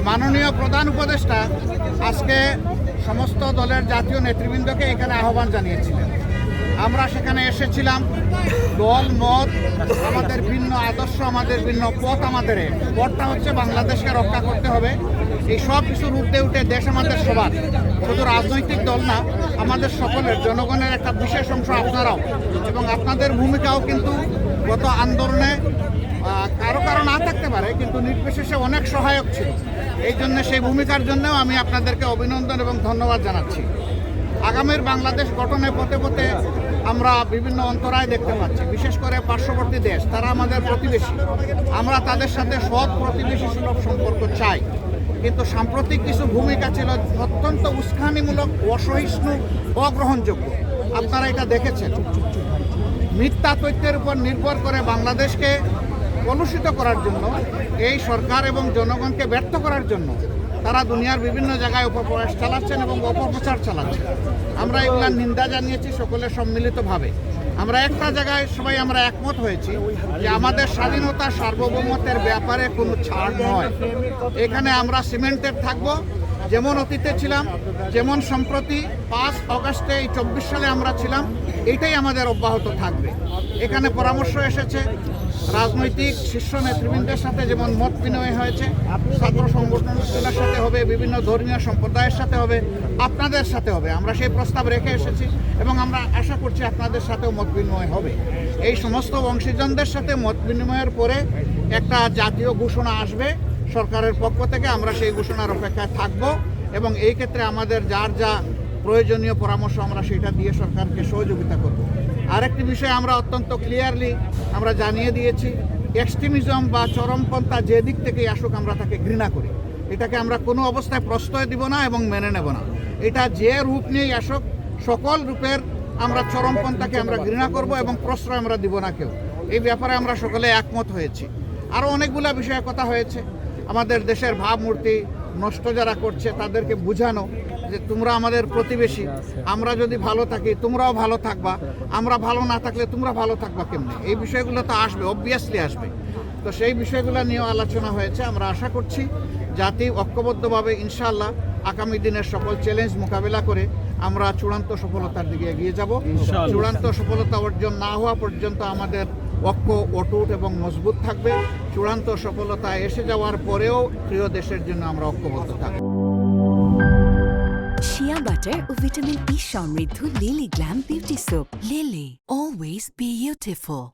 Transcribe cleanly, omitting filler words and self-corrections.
মাননীয় প্রধান উপদেষ্টা আজকে সমস্ত দলের জাতীয় নেতৃবৃন্দকে এখানে আহ্বান জানিয়েছিলেন। আমরা সেখানে এসেছিলাম। দল মত আমাদের ভিন্ন আদর্শ, আমাদের ভিন্ন পথ, আমাদের পথটা হচ্ছে বাংলাদেশকে রক্ষা করতে হবে। এই সব কিছুর ঊর্ধ্বে উঠে দেশ আমাদের সবার, শুধু রাজনৈতিক দল না, আমাদের সকলের, জনগণের একটা বিশেষ অংশ আপনারাও, এবং আপনাদের ভূমিকাও কিন্তু গত আন্দোলনে কারো কারো না থাকতে পারে, কিন্তু নির্বিশেষে অনেক সহায়ক ছিল। এই জন্য সেই ভূমিকার জন্যও আমি আপনাদেরকে অভিনন্দন এবং ধন্যবাদ জানাচ্ছি। আগামীর বাংলাদেশ গঠনে পথে পথে আমরা বিভিন্ন অন্তরায় দেখতে পাচ্ছি, বিশেষ করে পার্শ্ববর্তী দেশ, তারা আমাদের প্রতিবেশী। আমরা তাদের সাথে সৎ প্রতিবেশী সুলভ সম্পর্ক চাই, কিন্তু সাম্প্রতিক কিছু ভূমিকা ছিল অত্যন্ত উস্কানিমূলক, অসহিষ্ণু, অগ্রহণযোগ্য। আপনারা এটা দেখেছেন। মিথ্যা তথ্যের উপর নির্ভর করে বাংলাদেশকে কলুষিত করার জন্য, এই সরকার এবং জনগণকে ব্যর্থ করার জন্য তারা দুনিয়ার বিভিন্ন জায়গায় অপপ্রয়াস চালাচ্ছেন এবং অপপ্রচার চালাচ্ছেন। আমরা এগুলার নিন্দা জানিয়েছি সকলের সম্মিলিতভাবে। আমরা একটা জায়গায় সবাই আমরা একমত হয়েছি যে আমাদের স্বাধীনতা সার্বভৌমত্বের ব্যাপারে কোনো ছাড় নয়। এখানে আমরা সিমেন্টেড থাকব, যেমন অতীতে ছিলাম, যেমন সম্প্রতি 5 অগাস্টে এই 24 সালে আমরা ছিলাম, এইটাই আমাদের অব্যাহত থাকবে। এখানে পরামর্শ এসেছে রাজনৈতিক শীর্ষ নেতৃবৃন্দের সাথে, যেমন মত বিনিময় হয়েছে, ছাত্র সংগঠনগুলোর সাথে হবে, বিভিন্ন ধর্মীয় সম্প্রদায়ের সাথে হবে, আপনাদের সাথে হবে। আমরা সেই প্রস্তাব রেখে এসেছি এবং আমরা আশা করছি আপনাদের সাথেও মত বিনিময় হবে। এই সমস্ত অংশীজনদের সাথে মত বিনিময়ের পরে একটা জাতীয় ঘোষণা আসবে সরকারের পক্ষ থেকে। আমরা সেই ঘোষণার অপেক্ষায় থাকব এবং এই ক্ষেত্রে আমাদের যার যা প্রয়োজনীয় পরামর্শ আমরা সেটা দিয়ে সরকারকে সহযোগিতা করব। আরেকটি বিষয় আমরা অত্যন্ত ক্লিয়ারলি আমরা জানিয়ে দিয়েছি, এক্সট্রিমিজম বা চরমপন্থা যে দিক থেকেই আসুক আমরা তাকে ঘৃণা করি। এটাকে আমরা কোনো অবস্থায় প্রশ্রয় দিব না এবং মেনে নেব না। এটা যে রূপ নিয়েই আসুক, সকল রূপের আমরা চরমপন্থাকে আমরা ঘৃণা করব এবং প্রশ্রয় আমরা দিব না কেউ। এই ব্যাপারে আমরা সকলে একমত হয়েছি। আরও অনেকগুলো বিষয়ের কথা হয়েছে। আমাদের দেশের ভাবমূর্তি নষ্ট যারা করছে তাদেরকে বোঝানো যে তোমরা আমাদের প্রতিবেশী, আমরা যদি ভালো থাকি তোমরাও ভালো থাকবা, আমরা ভালো না থাকলে তোমরা ভালো থাকবা কেমনে। এই বিষয়গুলো তো আসবে, অবভিয়াসলি আসবে। তো সেই বিষয়গুলো নিয়েও আলোচনা হয়েছে। আমরা আশা করছি জাতি ঐক্যবদ্ধভাবে ইনশাআল্লাহ আগামী দিনের সকল চ্যালেঞ্জ মোকাবেলা করে আমরা চূড়ান্ত সফলতার দিকে এগিয়ে যাব। চূড়ান্ত সফলতা অর্জন না হওয়া পর্যন্ত আমাদের ঐক্য অটুট এবং মজবুত থাকবে। চূড়ান্ত সফলতা এসে যাওয়ার পরেও প্রিয় দেশের জন্য আমরা ঐক্যবদ্ধ থাকব। শিয়া বাটার ও ভিটামিন ই সমৃদ্ধ lily glam beauty soap. Lily, always beautiful.